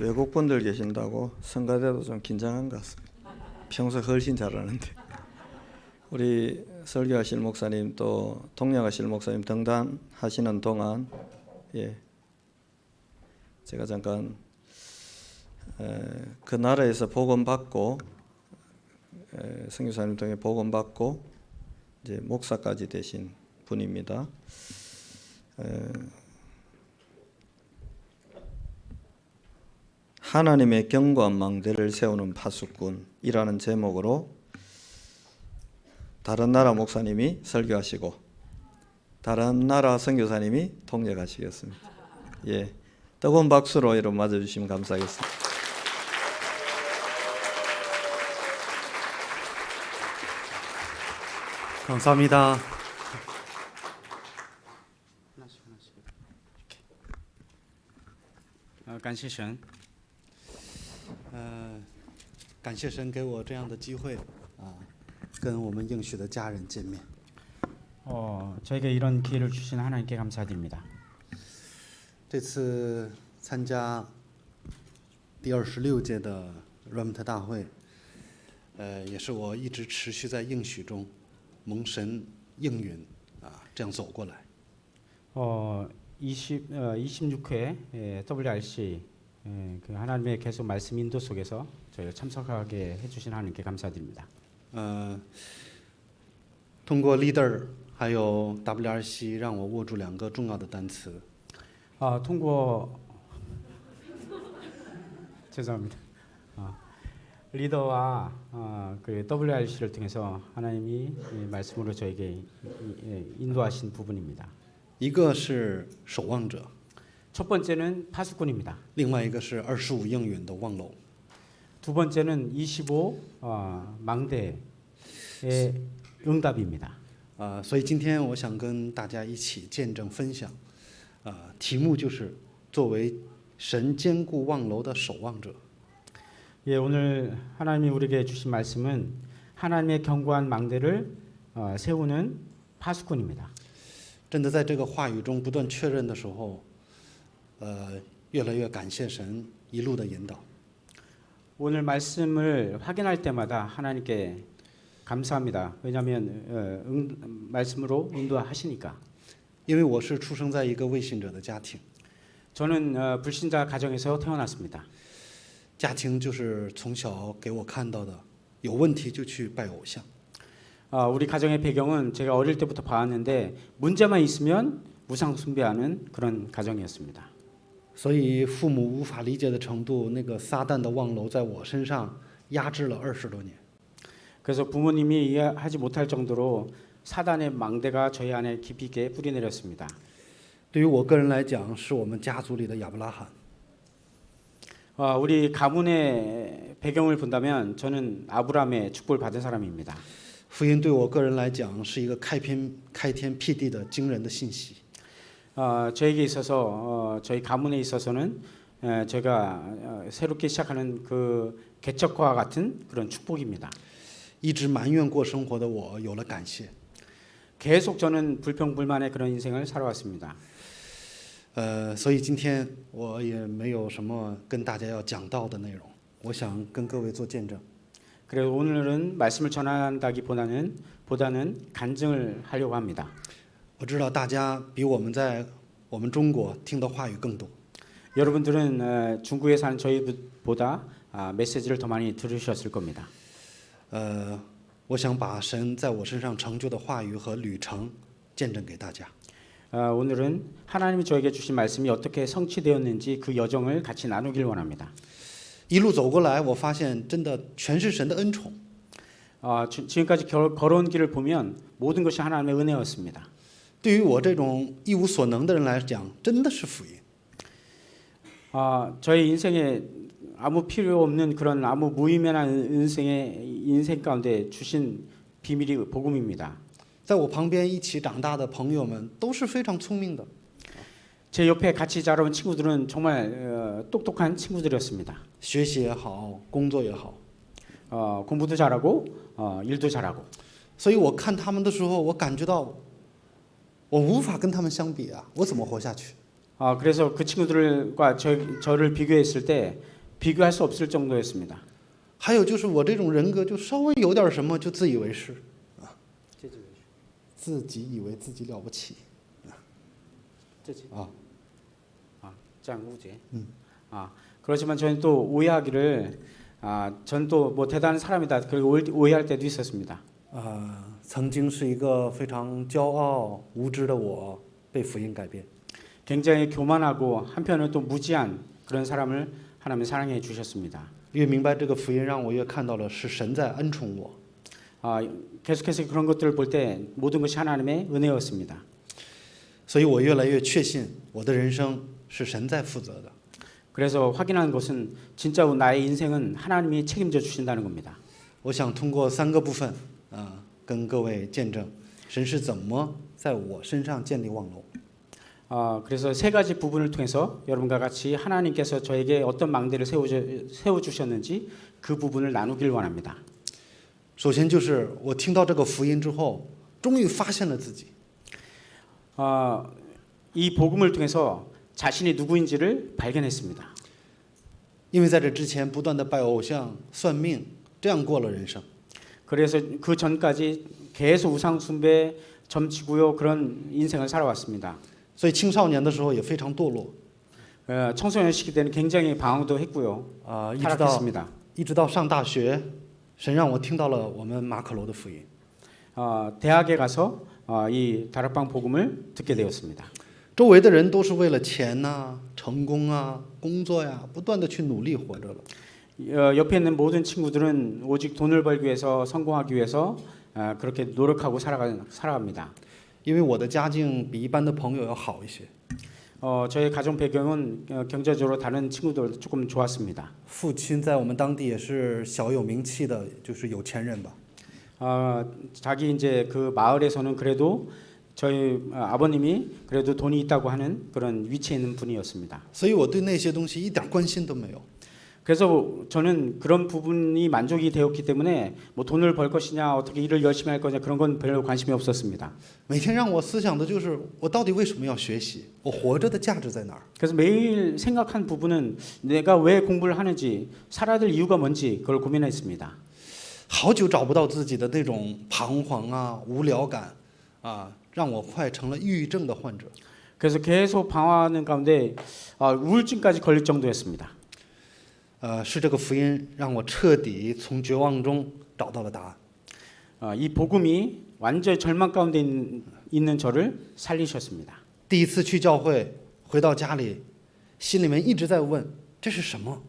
외국 분들 계신다고 성가대도 좀 긴장한 것 같습니다. 평소 훨씬 잘하는데. 우리 설교하실 목사님 또 동역하실 목사님 등단하시는 동안 제가 잠깐 그 나라에서 복음 받고 선교사님 통해 복음 받고 이제 목사까지 되신 분입니다. 하나님의 견고한 망대를 세우는 파수꾼이라는 제목으로 다른 나라 목사님이 설교하시고 다른 나라 선교사님이 통역하시겠습니다. 뜨거운 박수로 여러분 맞아주시면 감사하겠습니다. 감사합니다.感谢神，感谢神给我这样的机会跟我们应许的家人见面。 저에게 이런 기회를 주신 하나님께 감사드립니다. 这次参加第26届的 RAMT 大会，也是我一直持续在应许中蒙神应允这样走过来。 26회 WRC 그 하나님의 계속 말씀 인도 속에서 저희가 참석하게 해주신 하나님께 감사드립니다. 通过 leader 还有 WRC 让我握住2个重要的单词。 통고 죄송합니다. 리더와 그 WRC를 통해서 하나님이 말씀으로 저에게 인도하신 부분입니다. 一个是守望者， 첫 번째는 파수꾼입니다. 另外一个是25应允的望楼。 두 번째는 25 망대의 응답입니다. 所以今天我想跟大家一起见证分享，题目就是作为神坚固望楼的守望者。 오늘 하나님이 우리에게 주신 말씀은 하나님의 견고한 망대를 세우는 파수꾼입니다. 真的在这个话语中不断确认的时候，越来越感谢神一路的引导。 오늘 말씀을 확인할 때마다 하나님께 감사합니다. 왜냐하면 말씀으로 인도하시니까. 因为我是出生在一个未信者的家庭， 저는 불신자 가정에서 태어났습니다. 家庭就是从小给我看到的，有问题就去拜偶像。 우리 가정의 배경은 제가 어릴 때부터 봐왔는데 문제만 있으면 우상 숭배하는 그런 가정이었습니다. 所以父母无法理解的程度，那个撒旦的望楼在我身上压制了20多年。 그래서 부모님이 이해하지 못할 정도로 사단의 망대가 저희 안에 깊이 있게 뿌리내렸습니다. 对于我个人来讲，是我们家族里的亚伯拉罕。 우리 가문의 배경을 본다면 저는 아브라함의 축복을 받은 사람입니다. 福音对我个人来讲是一个开天辟地的惊人的信息。 저에게 있어서 저희 가문에 있어서는 제가 새롭게 시작하는 그 개척과 같은 그런 축복입니다. 一直埋怨过生活的我有了感谢。 계속 저는 불평불만의 그런 인생을 살아왔습니다. 所以今天我也没有什么跟大家要讲到的内容，我想跟各位做见证。 그래서 오늘은 말씀을 전한다기보다는 간증을 하려고 합니다. 我知道大家比我们在我们中国听的话语更多。 여러분들은 중국에 사는 저희보다 메시지를 더 많이 들으셨을 겁니다. 我想把神在我身上成就的话语和旅程见证给大家。 오늘은 하나님이 저에게 주신 말씀이 어떻게 성취되었는지 그 여정을 같이 나누길 원합니다. 一路走过来，我发现真的全是神的恩宠。 지금까지 걸어온 길을 보면 모든 것이 하나님의 은혜였습니다. 对于我这种一无所能的人来讲，真的是福音。 저희 인생에 아무 필요 없는 그런 아무 무의미한 인생 가운데 주신 비밀이 복음입니다. 在我旁边一起长大的朋友们都是非常聪明的。 제 옆에 같이 자라온 친구들은 정말 똑똑한 친구들이었습니다. 学习也好，工作也好， 공부도 잘하고 일도 잘하고. 所以我看他们的时候，我感觉到我无法跟他们相比啊，我怎么活下去？ 그래서 그 친구들과 저를 비교했을 때 비교할 수 없을 정도였습니다. 还有就是我这种人格，就稍微有点什么就自以为是，自己以为自己了不起，啊， 짱우제. 그렇지만 저는 또 오해하기를 전 또 뭐 대단한 사람이다. 그리고 오해할 때도 있었습니다. 曾经是一个非常骄傲无知的我，被福音改变。 굉장히 교만하고 한편은 또 무지한 그런 사람을 하나님이 사랑해 주셨습니다. 越明白这个福音，让我越看到了是神在恩宠我。 계속해서 그런 것들을 볼 때 모든 것이 하나님의 은혜였습니다. 所以我越来越确信我的人生是神在负责的。 그래서 확인한 것은 진짜 나의 인생은 하나님이 책임져 주신다는 겁니다. 我想通过3个部分跟各位见证神是怎么在我身上建立望楼。 그래서 3가지 부분을 통해서 여러분과 같이 하나님께서 저에게 어떤 망대를 세워주셨는지 그 부분을 나누길 원합니다. 首先就是我听到这个福音之后，终于发现了自己。 이 복음을 통해서 자신이 누구인지를 발견했습니다. 因为在这之前不断的拜偶像、算命，这样过了人生。 그래서 그 전까지 계속 우상 숭배, 점치고요 그런 인생을 살아왔습니다. 所以青少年的时候也非常堕落。 청소년 시기 때는 굉장히 방황도 했고요. 一直到上大学，神让我听到了我们马可楼的福音。 대학에 가서 이 다락방 복음을 듣게 되었습니다. 周围的人都是为了钱呐、成功啊、工作呀，不断的去努力活着了。 옆에 있는 모든 친구들은 오직 돈을 벌기 위해서 성공하기 위해서 그렇게 노력하고 살아갑니다. 因为我的家境比一般的朋友要好一些， 저의 가정 배경은 경제적으로 다른 친구들도 조금 좋았습니다. 父亲在我们当地也是小有名气的，就是有钱人吧。 자기 이제 그 마을에서는 그래도 저희 아버님이 그래도 돈이 있다고 하는 그런 위치에 있는 분이었습니다. 所以我对那些东西一点关心都没有。 그래서 저는 그런 부분이 만족이 되었기 때문에 뭐 돈을 벌 것이냐 어떻게 일을 열심히 할 거냐 그런 건 별로 관심이 없었습니다. 每天让我思想的就是我到底为什么要学习？我活着的价值在哪儿？ 그래서 매일 생각한 부분은 내가 왜 공부를 하는지 살아야 될 이유가 뭔지 그걸 고민했습니다. 好久找不到自己的那种彷徨啊、无聊感让我快成了抑郁症的患者。 그래서 계속 방황하는 가운데 우울증까지 걸릴 정도였습니다. 是这个福音让我彻底从绝望中找到了答案。 이 복음이 완전 절망 가운데 있는 저를 살리셨습니다. 第一次去教会，回到家里，心里面一直在问这是什么？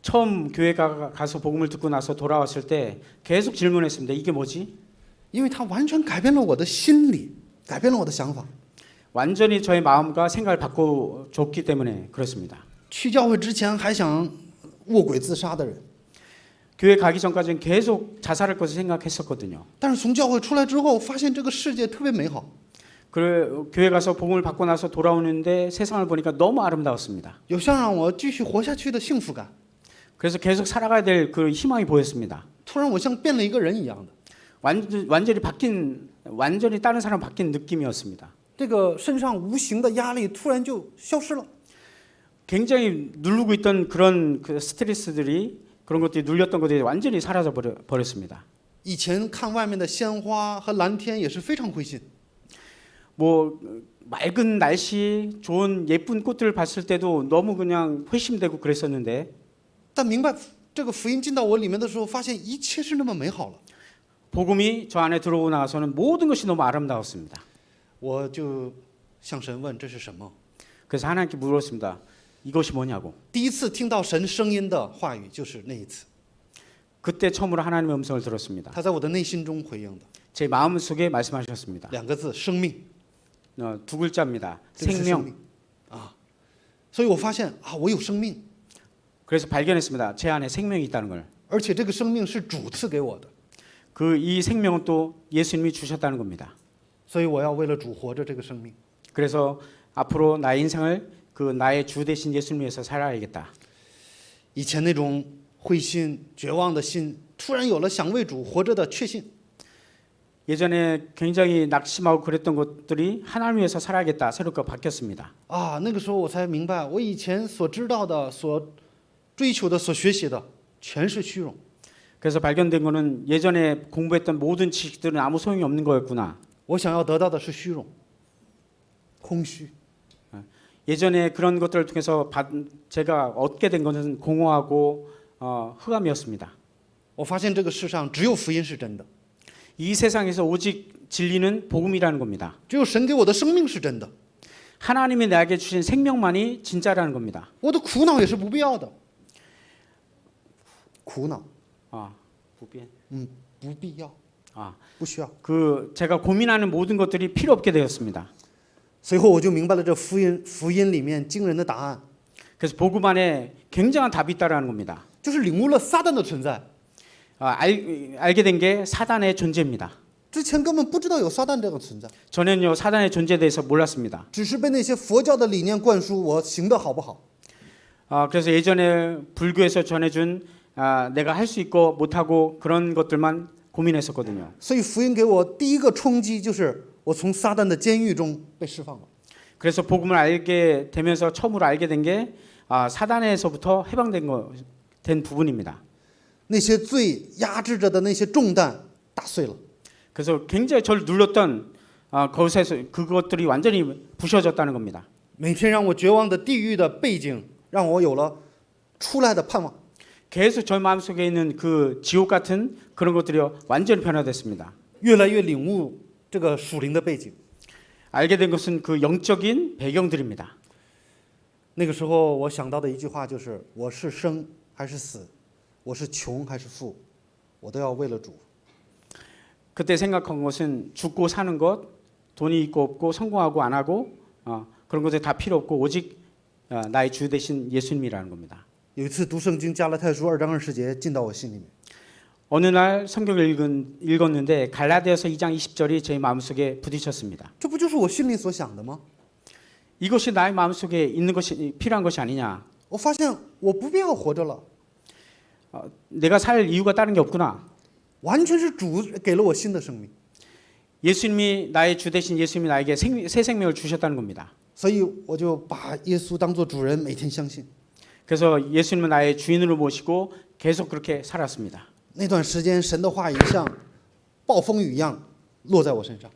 처음 교회 가서 복음을 듣고 나서 돌아왔을 때 계속 질문했습니다. 이게 뭐지? 因为它完全改变了我的心理，改变了我的想法。 완전히 저의 마음과 생각을 바꿔줬기 때문에 그렇습니다. 去教会之前还想卧轨自杀的人， 교회 가기 전까지는 계속 자살할 것을 생각했었거든요. 但是从教会出来之后，发现这个世界特别美好。 그래 교회 가서 복음을 받고 나서 돌아오는데 세상을 보니까 너무 아름다웠습니다. 有像让我继续活下去的幸福感。 그래서 계속 살아가야 될 그 희망이 보였습니다. 突然我像变了一个人一样的， 완전히 다른 사람 바뀐 느낌이었습니다. 这个身上无形的压力突然就消失了。 굉장히 누르고 있던 그런 그 스트레스들이 그런 것들이 눌렸던 것들이 완전히 사라져 버렸습니다. 以前看外面的鲜花和蓝天也是非常灰心， 뭐 맑은 날씨, 좋은 예쁜 꽃들을 봤을 때도 너무 그냥 회심되고 그랬었는데 但明白这个福音进到我里面的时候，发现一切是那么美好了。 복음이 저 안에 들어오고 나서는 모든 것이 너무 아름다웠습니다. 我就向神问这是什么？ 그래서 하나님께 물었습니다. 이것이 뭐냐고. 第一次听到神声音的话语就是那一次， 그때 처음으로 하나님의 음성을 들었습니다. 他在我的内心中回应的 제 마음속에 말씀하셨습니다. 2个字：生命。 두 글자입니다. 这个是 생명. 所以我发现我有生命， 그래서 발견했습니다. 제 안에 생명이 있다는 걸. 而且这个生命是主赐给我的， 그 이 생명은 또 예수님이 주셨다는 겁니다. 所以我要为了主活着这个生命。 그래서 앞으로 나의 인생을 그 나의 주 대신 예수님 위해서 살아야겠다. 以前那种灰心、绝望的心，突然有了想为主活着的确信。 예전에 굉장히 낙심하고 그랬던 것들이 하나님 위해서 살아야겠다 새롭게 바뀌었습니다. 啊，那个时候我才明白，我以前所知道的、所追求的、所学习的，全是虚荣。 그래서 발견된 거는 예전에 공부했던 모든 지식들은 아무 소용이 없는 거였구나. 我想要得到的是虚荣、空虚。 예전에 그런 것들을 통해서 제가 얻게 된 것은 공허하고 흑암이었습니다. 我发现这个世上只有福音是真的， 이 세상에서 오직 진리는 복음이라는 겁니다. 只有神给我的生命是真的， 하나님이 나에게 주신 생명만이 진짜라는 겁니다. 我的苦恼也是不必要的。苦恼， 부비엔. 不必要， 아, 不需要。 그 제가 고민하는 모든 것들이 필요 없게 되었습니다. 随后我就明白了这福音里面惊人的答案， 그래서 복음 안에 굉장한 답이 있다라는 겁니다. 就是领悟了撒旦的存在。 알게 된 게 사단의 존재입니다. 之前根本不知道有撒旦这个存在， 저는요 사단의 존재에 대해서 몰랐습니다. 只是被那些佛教的理念灌输，我行的好不好？ 그래서 예전에 불교에서 전해준 내가 할 수 있고 못하고 그런 것들만 고민했었거든요. 所以福音给我第一个冲击就是我从撒旦的监狱中被释放了。 그래서 복음을 알게 되면서 처음으로 알게 된 게 사단에서부터 된 부분입니다. 那些罪压制着的那些重担打碎了。 그래서 굉장히 저를 눌렀던 거기서 그것들이 완전히 부셔졌다는 겁니다. 每天让我绝望的地狱的背景，让我有了出来的盼望。 계속 저 마음속에 있는 그 지옥 같은 그런 것들이 완전히 변화됐습니다. 越来越领悟这个属灵的背景。 알게 된 것은 그 영적인 배경들입니다. 那个时候我想到的一句话就是：我是生还是死，我是穷还是富，我都要为了主。 그때 생각한 것은 죽고 사는 것, 돈이 있고 없고 성공하고 안 하고 그런 것들 다 필요 없고 오직 나의 주 되신 예수님이라는 겁니다. 有一次读圣经加拉太书2章20节进到我心里面， 어느 날 성경을 읽었는데 갈라디아서 2장 20절이 제 마음속에 부딪혔습니다. 这不就是我心里所想的吗？ 이것이 나의 마음속에 있는 것이 필요한 것이 아니냐. 我发现我不必要活着了， 내가 살 이유가 다른 게 없구나. 完全是主给了我新的生命， 예수님이 나의 주 되신 예수님이 나에게 새 생명을 주셨다는 겁니다. 所以我就把耶稣当做主人，每天相信。 그래서 예수님은 나의 주인으로 모시고 계속 그렇게 살았습니다. 那段时间，神的话语像暴风雨一样落在我身上。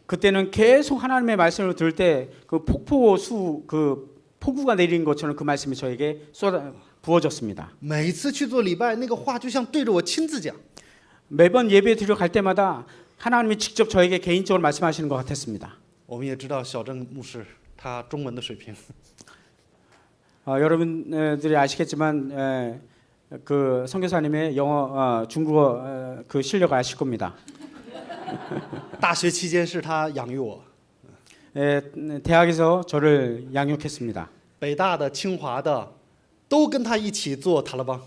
그때는 계속 하나님의 말씀을 들을 때 그 폭우가 내리는 것처럼 그 말씀이 저에게 부어졌습니다. 每一次去做礼拜，那个话就像对着我亲自讲。 매번 예배 드려 갈 때마다 하나님이 직접 저에게 개인적으로 말씀하시는 것 같았습니다. 我们也知道小郑牧师他中文的水平， 여러분들이 아시겠지만 그 선교사님의 영어, 중국어 그 실력 아실 겁니다. 大学期间是他养育我， 대학에서 저를 양육했습니다. 北大的、清华的都跟他一起做塔勒邦。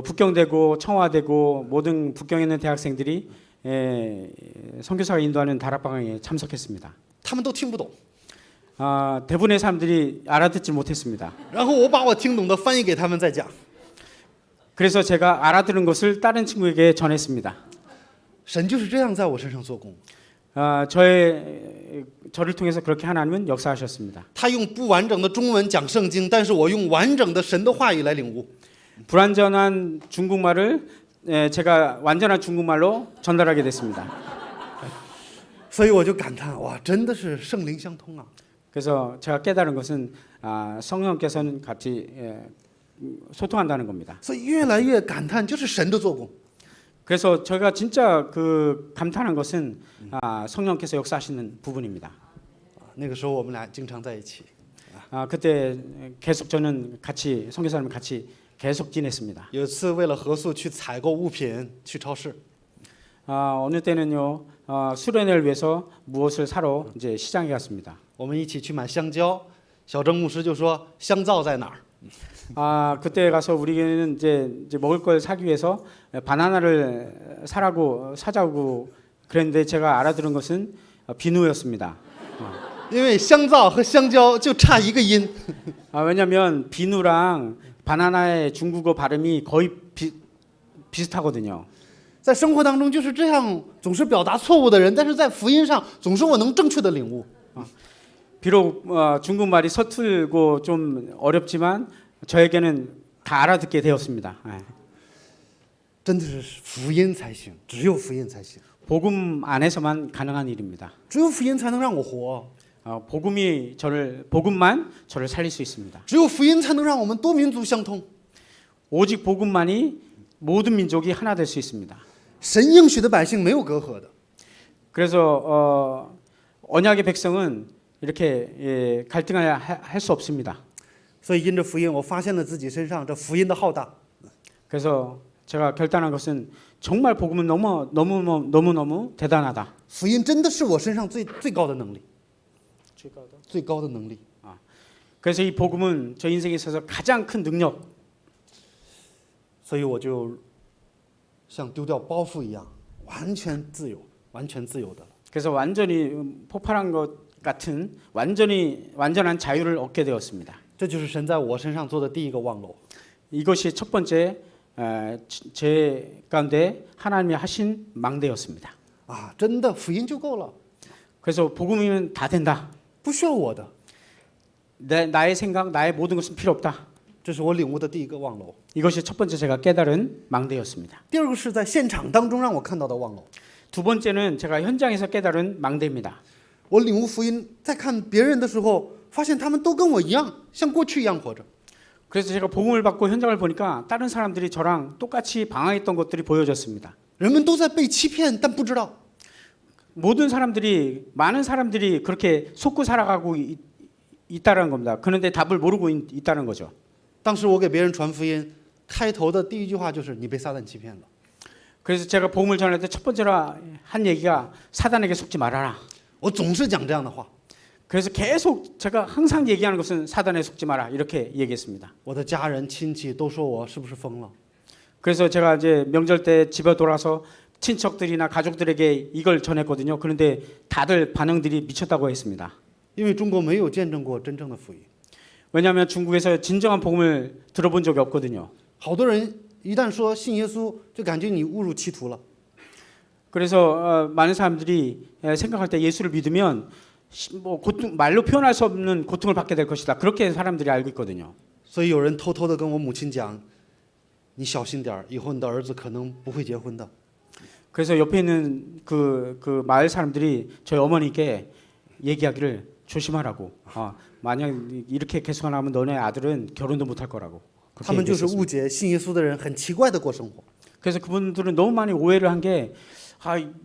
북경대고 청와대고 모든 북경에 있는 대학생들이 선교사가 인도하는 다락방에 참석했습니다. 他们都听不懂， 대부분의 사람들이 알아듣지 못했습니다. 然后我把我听懂的翻译给他们再讲。 그래서 제가 알아들은 것을 다른 친구에게 전했습니다. 神就是这样在我身上做工， 저를 통해서 그렇게 하나님은 역사하셨습니다. 他用不完整的中文讲圣经，但是我用完整的神的话语来领悟。 불완전한 중국말을 제가 완전한 중국말로 전달하게 됐습니다. 所以我就感叹，哇，真的是圣灵相通啊！ 그래서 제가 깨달은 것은 성령께서는 같이 소통한다는 겁니다. 所以越来越感叹，就是神的做工。 그래서 제가 진짜 그 감탄한 것은 성령께서 역사하시는 부분입니다. 那个时候我们俩经常在一起。 그때 계속 저는 같이 선교사님 같이 계속 지냈습니다. 有一次为了合宿去采购物品，去超市， 어느 때는요 수련회를 위해서 무엇을 사러 이제 시장에 갔습니다. 我们一起去买香蕉，小郑牧师就说香皂在哪儿？ 그때 가서 우리는 이제 먹을 걸 사기 위해서 바나나를 사자고 그랬는데 제가 알아들은 것은 비누였습니다. 因为香皂和香蕉就差一个音， 왜냐하면 비누랑 바나나의 중국어 발음이 거의 비슷하거든요. 在生活当中就是这样，总是表达错误的人，但是在福音上总是我能正确的领悟。 비록 중국말이 서툴고 좀 어렵지만 저에게는 다 알아듣게 되었습니다. 예. 真的是福音才行，只有福音才行， 복음 안에서만 가능한 일입니다. 只有福音才能让我活， 복음만 저를 살릴 수 있습니다. 只有福音才能让我们多民族相通。 오직 복음만이 모든 민족이 하나 될 수 있습니다. 神应许的百姓没有隔阂的， 그래서 언약의 백성은 이렇게 갈등을 할 수 없습니다. 所以因着福音，我发现了自己身上这福音的浩大。 그래서 제가 결단한 것은 정말 복음은 너무 대단하다. 福音真的是我身上最高的能力，最高的能力。 그래서 이 복음은 저 인생에 있어서 가장 큰 능력. 所以我就像丢掉包袱一样，完全自由，完全自由的了。 그래서 완전히 폭발한 것 같은 완전한 자유를 얻게 되었습니다. 这就是神在我身上做的第一个望楼。 이것이 첫 번째 제 가운데 하나님이 하신 망대였습니다. 啊，真的福音就够了， 그래서 복음이면 다 된다. 不需要我的。 나의 생각, 나의 모든 것은 필요 없다. 这是我领悟的第一个望楼。 이것이 첫 번째 제가 깨달은 망대였습니다. 第二个是在现场当中让我看到的望楼。 두 번째는 제가 현장에서 깨달은 망대입니다. 我领悟福音，在看别人的时候，发现他们都跟我一样，像过去一样活着。 그래서 제가 복음을 받고 현장을 보니까 다른 사람들이 저랑 똑같이 방황했던 것들이 보여졌습니다. 人们都在被欺骗，但不知道。 많은 사람들이 그렇게 속고 살아가고 있다는 겁니다. 그런데 답을 모르고 있다는 거죠. 当时我给别人传福音，开头的第一句话就是你被撒旦欺骗了。 그래서 제가 복음을 전할 때 첫 번째로 한 얘기가 사단에게 속지 말아라. 我总是讲这样的话。 그래서 계속 제가 항상 얘기하는 것은 사단에 속지 마라 이렇게 얘기했습니다. 我的家人亲戚都说我是不是疯了？ 그래서 제가 이제 명절 때 집에 돌아서 친척들이나 가족들에게 이걸 전했거든요. 그런데 다들 반응들이 미쳤다고 했습니다. 因为中国没有见证过真正的福音， 왜냐하면 중국에서 진정한 복음을 들어본 적이 없거든요. 好多人一旦说信耶稣，就感觉你误入歧途了。 그래서 많은 사람들이 생각할 때 예수를 믿으면 말로 표현할 수 없는 고통을 받게 될 것이다. 그렇게 사람들이 알고 있거든요. 所以有人偷偷的跟我母亲讲，你小心点儿，以后你的儿子可能不会结婚的。 그래서 옆에 있는 그 마을 사람들이 저희 어머니께 얘기하기를 조심하라고. 만약 이렇게 계속하면 너네 아들은 결혼도 못할 거라고. 他们就是误解信耶稣的人很奇怪的过生活。 그래서 그분들은 너무 많이 오해를 한 게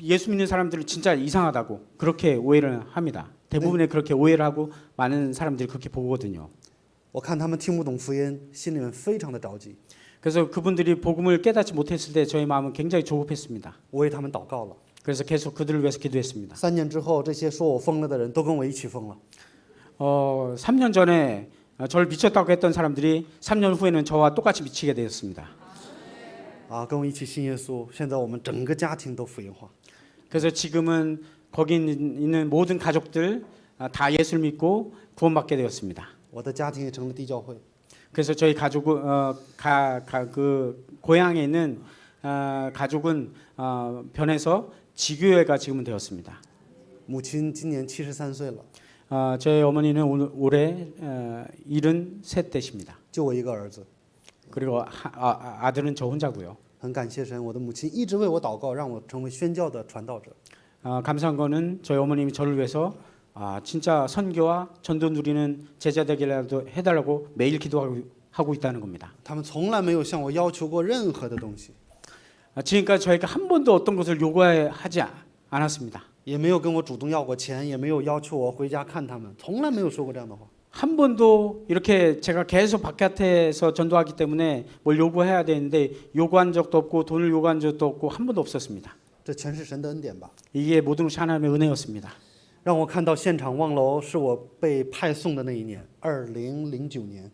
예수 믿는 사람들은 진짜 이상하다고 그렇게 오해를 합니다. 대부분의 그렇게 오해를 하고 많은 사람들이 그렇게 보거든요. 我看他们听不懂福音，心里面非常的着急。 그래서 그분들이 복음을 깨닫지 못했을 때 저희 마음은 굉장히 조급했습니다. 我为他们祷告了。 그래서 계속 그들을 위해서 기도했습니다. 3年之后，这些说我疯了的人都跟我一起疯了。 3년 전에 저를 미쳤다고 했던 사람들이 3년 후에는 저와 똑같이 미치게 되었습니다. 啊，跟我一起信耶稣。现在我们整个家庭都福音化。 그래서 지금은 거기 있는 모든 가족들 다 예수를 믿고 구원받게 되었습니다. 我的家庭也成了地教会。 그래서 저희 가족은 그 고향에 있는 가족은 변해서 지교회가 지금은 되었습니다. 母亲今年73岁了， 저희 어머니는 올해 73 되십니다. 就我一个儿子。 그리고 아들은 저 혼자고요. 很感谢神，我的母亲一直为我祷告，让我成为宣教的传道者。 감사한 거는 저희 어머님이 저를 위해서 진짜 선교와 전도 누리는 제자 되게 해달라고 매일 기도하고 있다는 겁니다. 他们从来没有向我要求过任何的东西， 지금까지 저희가 한 번도 어떤 것을 요구하지 않았습니다. 也没有跟我主动要过钱，也没有要求我回家看他们，从来没有说过这样的话。 한 번도 이렇게 제가 계속 바깥에서 전도하기 때문에 뭘 요구해야 되는데 요구한 적도 없고 돈을 요구한 적도 없고 한 번도 없었습니다. 这全是神的恩典吧？ 이게 모든 것이 하나님의 은혜였습니다. 让我看到现场望楼是我被派送的那一年，2009年。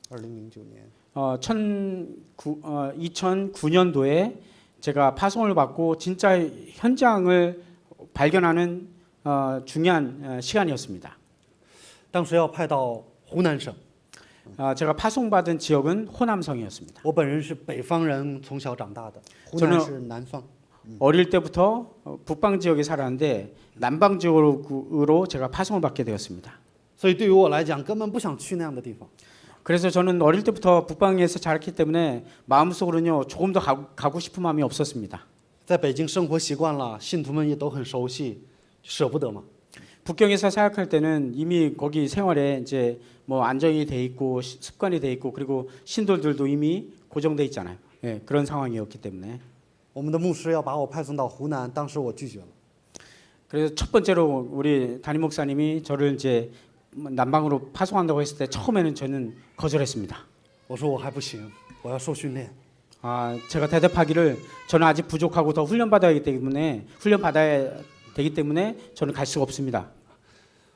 2009年， 2009년도에 제가 파송을 받고 진짜 현장을 발견하는 중요한 시간이었습니다. 当时要派到湖南省， 제가 파송받은 지역은 호남성이었습니다. 我本人是北方人，从小长大的，湖南 저는 是南方。 어릴 때부터 북방 지역에 살았는데 남방 지역으로 제가 파송을 받게 되었습니다. 所以对于我来讲，根本不想去那样的地方。 그래서 저는 어릴 때부터 북방에서 자랐기 때문에 마음속으로는요 조금 더 가고 싶은 마음이 없었습니다. 在北京生活习惯了，信徒们也都很熟悉，舍不得嘛。 북경에서 사역할 때는 이미 거기 생활에 이제 뭐 안정이 돼 있고 습관이 돼 있고 그리고 신도들도 이미 고정돼 있잖아요. 예, 그런 상황이었기 때문에 我们的牧师要把我派送到湖南，当时我拒绝了。 그래서 첫 번째로 우리 담임 목사님이 저를 이제 남방으로 파송한다고 했을 때 처음에는 저는 거절했습니다. 我说我还不行，我要受训练。 제가 대답하기를 저는 아직 부족하고 더 훈련 받아야 되기 때문에 저는 갈 수가 없습니다.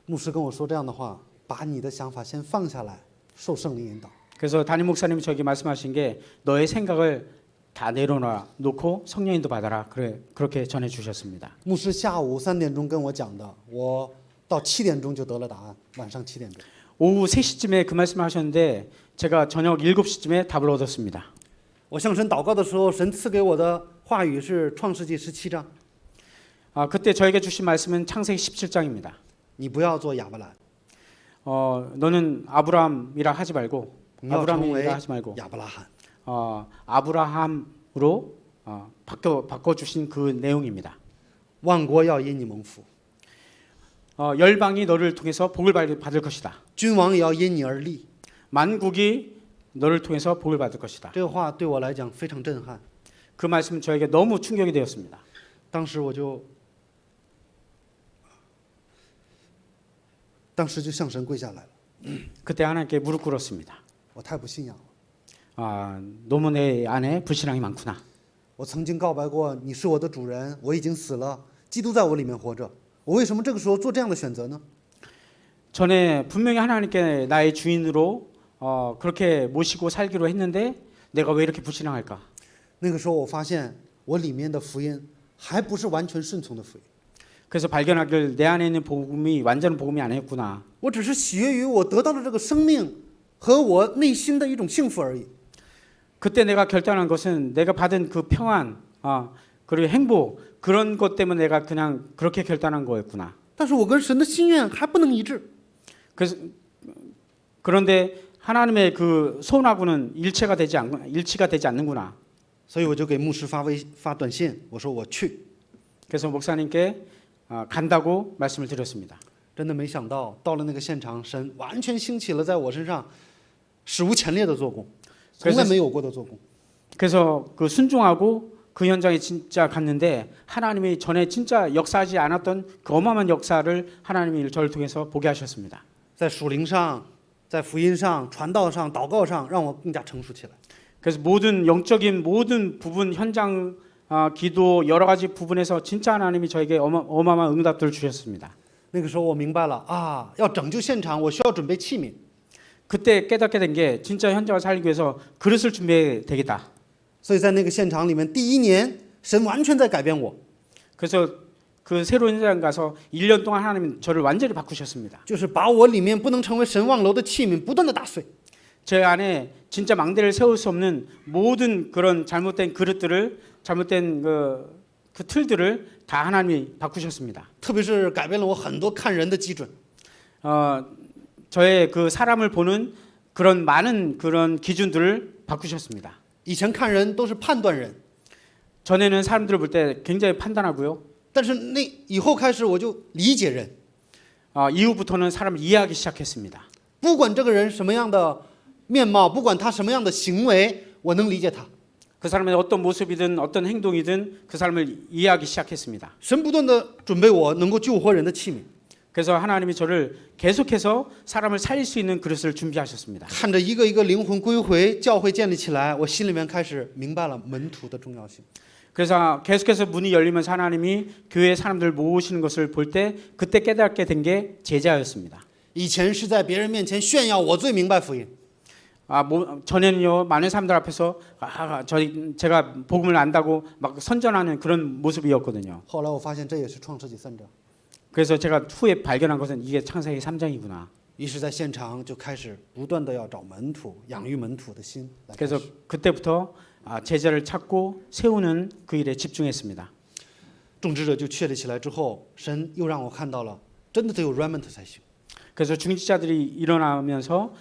牧师跟我说这样的话，把你的想法先放下来，受圣灵引导。 그래서 담임 목사님이 저에게 말씀하신 게 너의 생각을 다 내려놓고 성령인도 받아라. 그렇게 전해 주셨습니다. 牧师下午3点钟跟我讲的，我到7点钟就得了答案，晚上7点钟。 오후 3시쯤에 그 말씀을 하셨는데 제가 저녁 7시쯤에 답을 얻었습니다. 我向神祷告的时候，神赐给我的话语是创世纪17章， 그때 저에게 주신 말씀은 창세기 17장입니다. 你不要做亚伯兰， 너는 아브라함이라 하지 말고 你要成为 아브라함이라 하지 말고 亚伯拉罕。 아브라함으로 바꿔 주신 그 내용입니다. 万国要因你蒙福， 열방이 너를 통해서 복을 받을 것이다. 君王也要因你而立。 만국이 너를 통해서 복을 받을 것이다. 这个话对我来讲非常震撼， 그 말씀은 저에게 너무 충격이 되었습니다. 当时就向神跪下来了， 그때 하나님께 무릎 꿇었습니다. 我太不信仰了。 너무 내 안에 불신앙이 많구나. 我曾经告白过，你是我的主人，我已经死了，基督在我里面活着，我为什么这个时候做这样的选择呢？ 전에 분명히 하나님께 나의 주인으로 그렇게 모시고 살기로 했는데 내가 왜 이렇게 불신앙할까? 那个时候我发现我里面的福音还不是完全顺从的福音， 그래서 발견하길 내 안에 있는 복음이 완전 복음이 아니었구나. 我只是喜悦于我得到的这个生命和我内心的一种幸福而已。 그때 내가 결단한 것은 내가 받은 그 평안, 그리고 행복 그런 것 때문에 내가 그냥 그렇게 결단한 거였구나. 但是我跟神的心愿还不能一致， 그런데 하나님의 그 소원하고는 일치가 되지 않는구나. 所以我就给牧师发短信，我说我去。 그래서 목사님께 간다고 말씀을 드렸습니다. 真的没想到，到了那个现场，神完全兴起了在我身上史无前例的做工，从来没有过的做工。 그래서 그 순종하고 그 현장에 진짜 갔는데 하나님이 전에 진짜 역사하지 않았던 그 어마어마한 역사를 하나님이 저를 통해서 보게 하셨습니다. 在属灵上，在福音上、传道上、祷告上，让我更加成熟起来。 그래서 모든 영적인 모든 부분 현장 기도 여러 가지 부분에서 진짜 하나님이 저에게 어마어마한 응답들을 주셨습니다. 那个时候我明白了啊，要拯救现场，我需要准备器皿。 그때 깨닫게 된 게 진짜 현장을 살리기 위해서 그릇을 준비해야 되겠다. 所以在那个现场里面，第1年，神完全在改变我， 그래서 그 새로운 현장 가서 1년 동안 하나님은 저를 완전히 바꾸셨습니다. 就是把我里面不能成为神望楼的器皿不断的打碎。 제 안에 진짜 망대를 세울 수 없는 모든 그런 잘못된 그릇들을 잘못된 그 틀들을 다 하나님이 바꾸셨습니다. 特别是改变了我很多看人的基准。 저의 그 사람을 보는 그런 많은 그런 기준들을 바꾸셨습니다. 以前看人都是判断人， 전에는 사람들을 볼 때 굉장히 판단하고요. 但是那以后开始我就理解人， 이후부터는 사람을 이해하기 시작했습니다. 不管这个人什么样的面貌，不管他什么样的行为，我能理解他。 그 사람의 어떤 모습이든 어떤 행동이든 그 사람을 이해하기 시작했습니다. 神不断的准备我能够救活人的器皿。 그래서 하나님이 저를 계속해서 사람을 살릴 수 있는 그릇을 준비하셨습니다. 看着一个一个灵魂归回，教会建立起来，我心里面开始明白了门徒的重要性。 그래서 계속해서 문이 열리면서 하나님이 교회 사람들 모으시는 것을 볼 때 그때 깨닫게 된 게 제자였습니다. 以前是在别人面前炫耀我最明白福音， 전에는요 많은 사람들 앞에서 제가 복음을 안다고 막 선전하는 그런 모습이었거든요. 后来我发现这也是创世纪3章。 그래서 제가 후에 발견한 것은 이게 창세기 3장이구나. 于是，在现场就开始不断的要找门徒，养育门徒的心来开 그래서 始。 그때부터 제자를 찾고 세우는 그 일에 집중했습니다. 种植者就确立起来之后，神又让我看到了，真的得有 remnant 才行。 그래서 중직자들이 일어나면서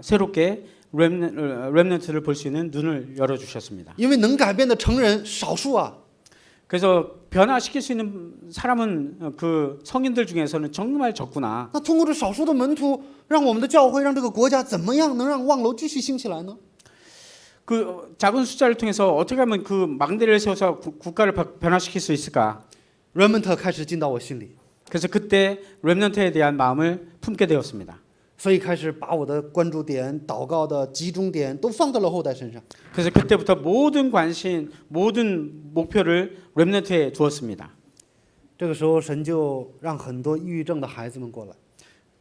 새롭게 렘넌트를 볼 수 있는 눈을 열어 주셨습니다. 因为能改变的成人少数啊， 그래서 변화시킬 수 있는 사람은 그 성인들 중에서는 정말 적구나. 那通过这少数的门徒，让我们的教会，让这个国家怎么样能让望楼继续兴起来呢？ 그 작은 숫자를 통해서 어떻게 하면 그 망대를 세워서 국가를 변화시킬 수 있을까? remnant 开始进到我心里， 그래서 그때 렘넌트에 대한 마음을 품게 되었습니다. 所以开始把我的关注点、祷告的集中点都放到了后代身上。 그래서 그때부터 모든 관심, 모든 목표를 렘넌트에 두었습니다. 这个时候，神就让很多抑郁症的孩子们过来，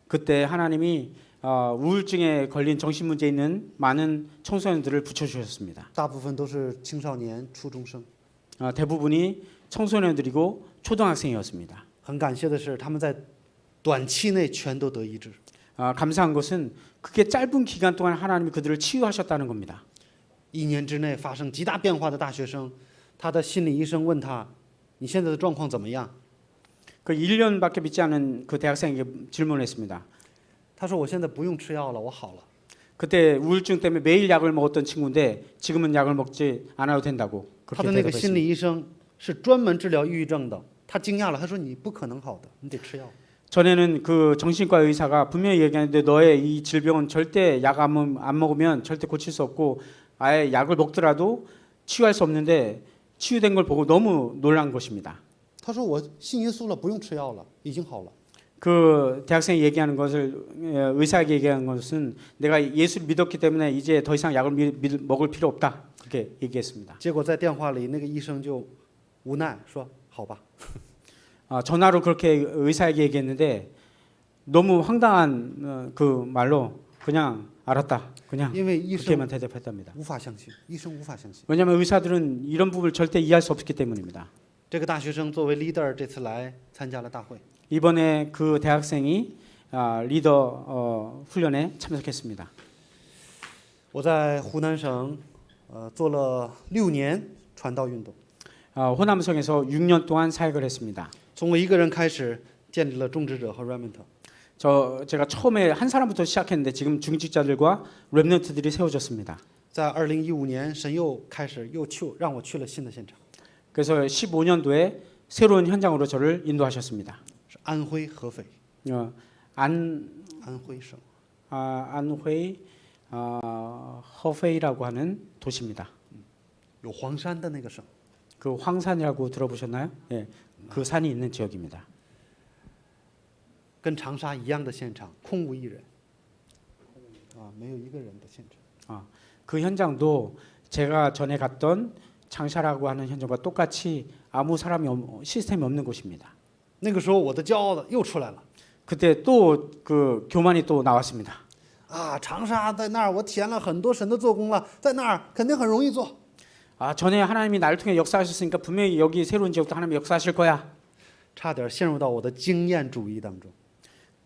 그때 하나님이 우울증에 걸린 정신 문제 있는 많은 청소년들을 붙여주셨습니다. 大部分都是青少年、初中生。 대부분이 청소년들이고 초등학생이었습니다. 很感谢的是，他们在短期内全都得医治。 감사한 것은 그게 짧은 기간 동안 하나님이 그들을 치유하셨다는 겁니다. 1年之内发生极大变化的大学生，他的心理医生问他：“你现在的状况怎么样 그 1년밖에 믿지 않은 그 대학생에게 질문했습니다. ？”他说：“我现在不用吃药了，我好了。 그때 우울증 때문에 매일 약을 먹었던 친구인데 지금은 약을 먹지 않아도 된다고 他 그렇게 的那个心 대답했습니다. 理医生是专门治疗抑郁症的，他惊讶了，他说：“你不可能好的，你得吃药。 전에는 그 정신과 의사가 분명히 얘기하는데 너의 이 질병은 절대 약 안 먹으면 절대 고칠 수 없고 아예 약을 먹더라도 치유할 수 없는데 치유된 걸 보고 너무 놀란 것입니다. 他说：“我信耶稣了，不用吃药了，已经好了。 그 대학생이 얘기하는 것을 의사에게 얘기한 것은 내가 예수를 믿었기 때문에 이제 더 이상 약을 먹을 필요 없다 그렇게 얘기했습니다. 结果在电话里，那个医生就无奈说：“好吧。 전화로 그렇게 의사에게 얘기했는데 너무 황당한 그 말로 그냥 알았다 그냥 因为医生 그렇게만 대답했답니다. 无法相信，医生无法相信。 왜냐하면 의사들은 이런 부분을 절대 이해할 수 없기 때문입니다. 这个大学生作为 leader 这次来参加了大会， 이번에 그 대학생이 리더 훈련에 참석했습니다. 我在湖南省做了6年传道运动， 호남성에서 6년 동안 사역을 했습니다. 从我一个人开始建立了种植者和 remnant。 제가 처음에 한 사람부터 시작했는데 지금 중직자들과 렘넌트들이 세워졌습니다. 在2015年，神又开始让我去了新的现场， 그래서 15년도에 새로운 현장으로 저를 인도하셨습니다. 是安徽合肥， 안회 安徽省 허페이라고 하는 도시입니다. 有黄山的那个省。 그 황산이라고 들어보셨나요? 예, 그 산이 있는 지역입니다. 跟长沙一样的现场，空无一人，没有一个人的现场。 그 현장도 제가 전에 갔던 장샤라고 하는 현장과 똑같이 아무 사람이 시스템이 없는 곳입니다. 那个时候我的骄傲的又出来了 그때 또 그 교만이 또 나왔습니다. 啊！长沙在那儿，我体验了很多神的做工了，在那儿肯定很容易做。 전에 하나님이 나를 통해 역사하셨으니까 분명히 여기 새로운 지역도 하나님이 역사하실 거야. 差点陷入到我的经验主义当中。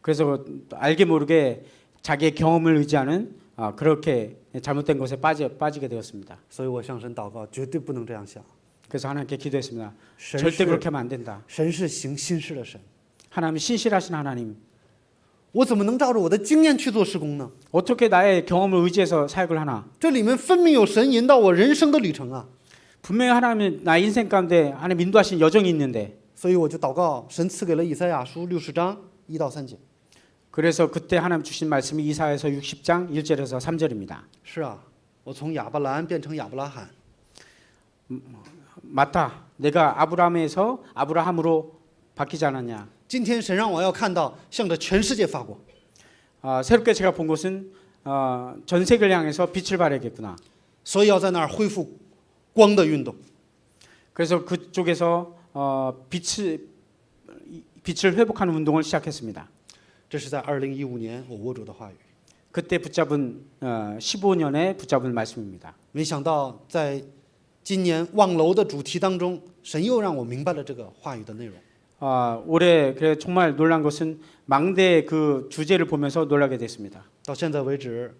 그래서 알게 모르게 자기의 경험을 의지하는 그렇게 잘못된 것에 빠지게 되었습니다. 所以我向神祷告，绝对不能这样想。 그래서 하나님께 기도했습니다. 神 절대 是 그렇게 하면 안 된다. 神是行新事的神， 하나님 신실하신 하나님. 我怎么能照着我的经验去做施工呢？ 어떻게 나의 경험을 의지해서 사역을 하나? 这里面分明有神引导我人生的旅程啊！ 분명히 하나님은 나 인생 가운데 하나님 인도하신 여정이 있는데 所以我就祷告，神赐给了以赛亚书60章1到3节。 그래서 그때 하나님 주신 말씀이 이사야서 60장 1절에서 3절입니다. 是啊，我从亚伯兰变成亚伯拉罕， 맞다. 내가 아브라함에서 아브라함으로 바뀌지 않았냐. 今天神让我要看到向着全世界发光， 새롭게 제가 본 것은 전 세계를 향해서 빛을 발하겠구나. 所以要在那儿恢复光的运动。 그래서 그쪽에서 빛을 회복하는 운동을 시작했습니다. 这是在2015年我握住的话语。 그때 붙잡은 15년에 붙잡은 말씀입니다. 没想到在今年望楼的主题当中，神又让我明白了这个话语的内容。 올해 그래 정말 놀란 것은 망대 그 주제를 보면서 놀라게 됐습니다. 到现在为止，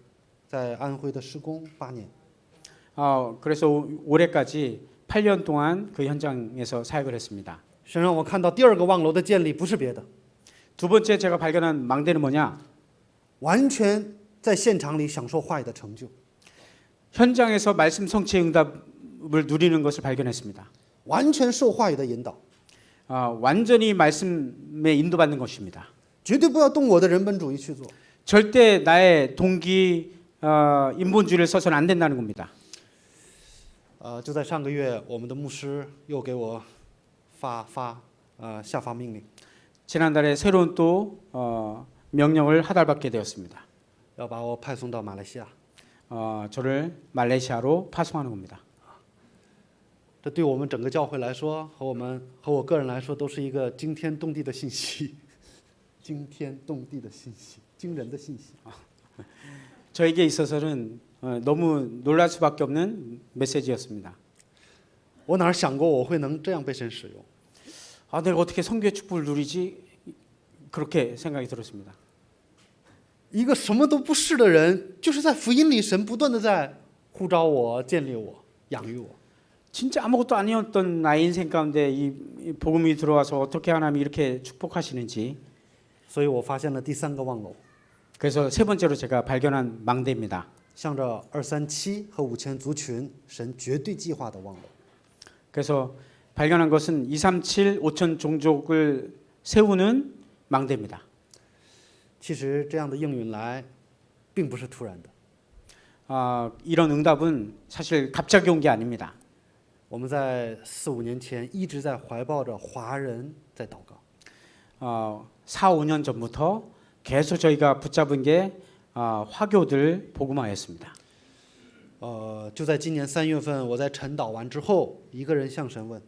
在安徽的施工8年， 그래서 올해까지 8년 동안 그 현장에서 사역을 했습니다. 神让我看到第二个望楼的建立不是别的， 두 번째 제가 발견한 망대는 뭐냐? 完全在现场里享受话语的成就， 현장에서 말씀 성취의 응답을 누리는 것을 발견했습니다. 完全受话语的引导， 완전히 말씀에 인도받는 것입니다. 绝对不要动我的人本主义去做。 절대 나의 동기 인본주의를 써서는 안 된다는 겁니다. 就在上个月，我们的牧师又给我下发命令， 지난달에 새로운 또 명령을 하달받게 되었습니다. 要把我派送到马来西亚。 저를 말레이시아로 파송하는 겁니다. 这对我们整个教会来说，和我个人来说，都是一个惊天动地的信息，惊天动地的信息，惊人的信息。 저에게 있어서는 너무 놀랄 수밖에 없는 메시지였습니다. 我哪想过我会能这样被神使用？ 내가 어떻게 선교의 축복을 누리지? 그렇게 생각이 들었습니다. 一个什么都不是的人，就是在福音里，神不断的在呼召我、建立我、养育我。 진짜 아무것도 아니었던 나의 인생 가운데 이 복음이 들어와서 어떻게 하나님이 이렇게 축복하시는지. 所以我发现了第三个望楼， 그래서 세 번째로 제가 발견한 망대입니다. 向着237和5000族群，神绝对计划的望楼。 그래서 발견한 것은 237, 5천 종족을 세우는 망대입니다. 其实这样的应允来，并不是突然的。 이런 응답은 사실 갑자기 온 게 아닙니다. 我们在4、5年前一直在怀抱着华人在祷告。 4, 5년 전부터 계속 저희가 붙잡은 게 화교들 복음화였습니다. 就在今年3月份，我在晨祷完之后，一个人向神问：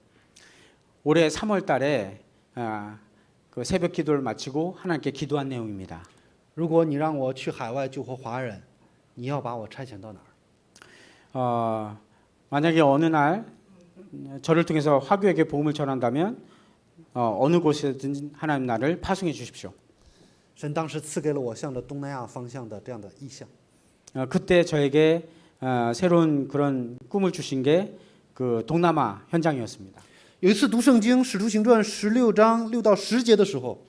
올해 3월 달에 그 새벽 기도를 마치고 하나님께 기도한 내용입니다. 如果你让我去海外救活华人，你要把我差遣到哪儿？ 만약에 어느 날 저를 통해서 화교에게 복음을 전한다면 어느 곳에든 하나님 나를 파송해 주십시오. 神当时赐给了我向着东南亚方向的这样的意向。 그때 저에게 새로운 그런 꿈을 주신 게 그 동남아 현장이었습니다. 有一次读圣经《使徒行传》16章6到10节的时候，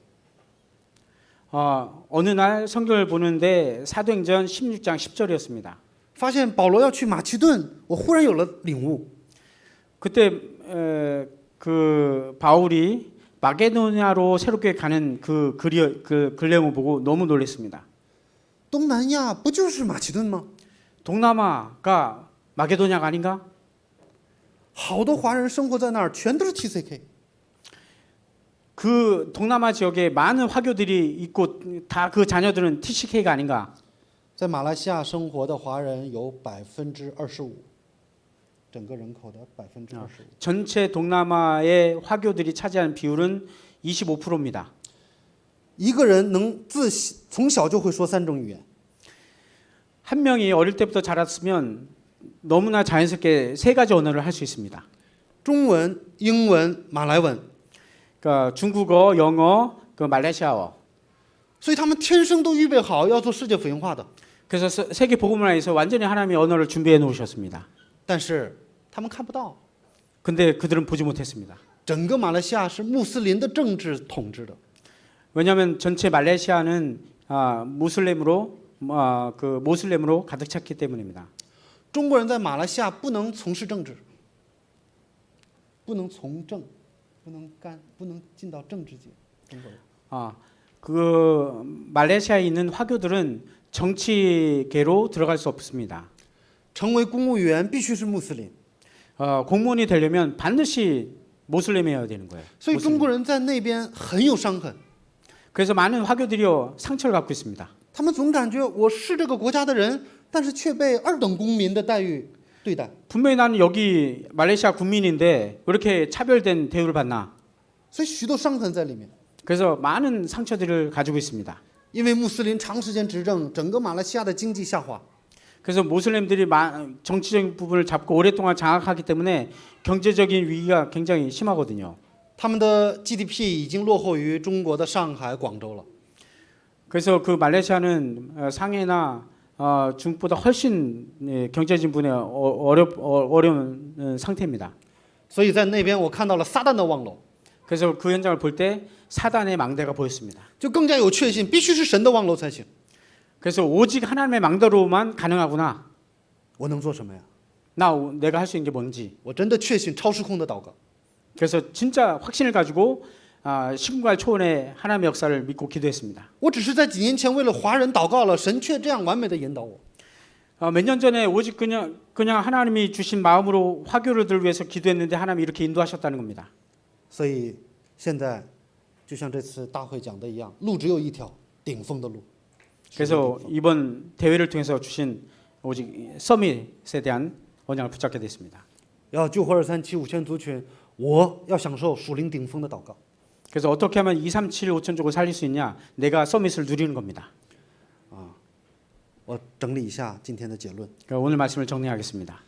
어느 날 성경을 보는데 사도행전 16장 10절이었습니다. 发现保罗要去马其顿，我忽然有了领悟。 그때 그 바울이 마게도냐로 새롭게 가는 그 글내용을 보고 너무 놀랐습니다. 东南亚不就是马其顿吗？ 동남아가 마게도냐가 아닌가? 好多华人生活在那儿，全都是 TCK。 그 동남아 지역에 많은 화교들이 있고 다 그 자녀들은 TCK가 아닌가? 在马来西亚生活的华人有25%，整个人口的25%。 전체 동남아의 화교들이 차지하는 비율은 25%입니다. 一个人能从小就会说3种语言， 한 명이 어릴 때부터 자랐으면 너무나 자연스럽게 세 가지 언어를 할 수 있습니다. 中文、英文、马来文。 그러니까 중국어, 영어, 그 말레이시아어. 所以他们天生都预备好要做世界福音化的。 그래서 세계 복음화에서 완전히 하나님의 언어를 준비해 놓으셨습니다. 但是他们看不到， 근데 그들은 보지 못했습니다. 整个马来西亚是穆斯林的政治统治的。 왜냐하면 전체 말레이시아는 모슬렘으로 가득 찼기 때문입니다. 中国人在马来西亚不能从事政治，不能从政，不能进到政治界。中国人。 그 말레이시아에 있는 화교들은 정치계로 들어갈 수 없습니다. 成为公务员必须是穆斯林。 공무원이 되려면 반드시 모슬렘이어야 되는 거예요. 所以中国人在那边很有伤痕。 그래서 많은 화교들이요 상처를 갖고 있습니다. 他们总感觉我是这个国家的人，但是却被二等公民的待遇对待。 분명히 나는 여기 말레이시아 국민인데 왜 이렇게 차별된 대우를 받나? 所以许多伤痕在里面。 그래서 많은 상처들을 가지고 있습니다. 因为穆斯林长时间执政，整个马来西亚的经济下滑。 그래서 모슬렘들이 정치적인 부분을 잡고 오랫동안 장악하기 때문에 경제적인 위기가 굉장히 심하거든요. 他们的 GDP 已经落后于中国的上海、广州了。 그래서 그 말레이시아는 상해나 중국보다 훨씬 경제 진분에 어려운 상태입니다. 所以在那边我看到了撒旦的望楼， 그래서 그 현장을 볼 때 사단의 망대가 보였습니다. 就更加有确信，必须是神的望楼才行。 그래서 오직 하나님의 망대로만 가능하구나. 我能做什么呀？ 내가 할 수 있는 게 뭔지. 我真的确信超时空的祷告。 그래서 진짜 확신을 가지고 시공갈 초원의 하나님의 역사를 믿고 기도했습니다. 我只是在几年前为了华人祷告了，神却这样完美的引导我。 몇 년 전에 오직 그냥 하나님이 주신 마음으로 화교를 위해서 기도했는데 하나님이 이렇게 인도하셨다는 겁니다. 所以现在就像这次大会讲的一样，路只有一条，顶峰的路。 그래서 이번 대회를 통해서 주신 오직 서밋에 대한 언약을 붙잡게 됐습니다. 要救活237 5000族群，我要享受属灵顶峰的祷告。 그래서 어떻게 하면 237 5천족을 살릴 수 있냐? 내가 서밋을 누리는 겁니다. 我整理一下今天的结论。 그러니까 오늘 말씀을 정리하겠습니다.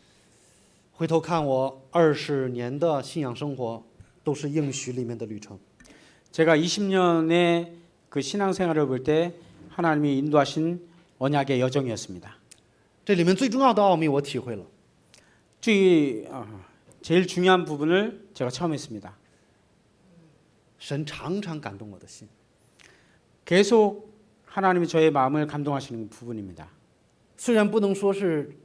回头看我20年的信仰生活，都是应许里面的旅程。 제가 20년의 그 신앙생활을 볼 때 하나님이 인도하신 언약의 여정이었습니다. 这里面最重要的奥秘我体会了， 제일 중요한 부분을 제가 처음 했습니다. 神常常感动我的心。 계속 하나님이 저의 마음을 감동하시는 부분입니다. 虽然不能说是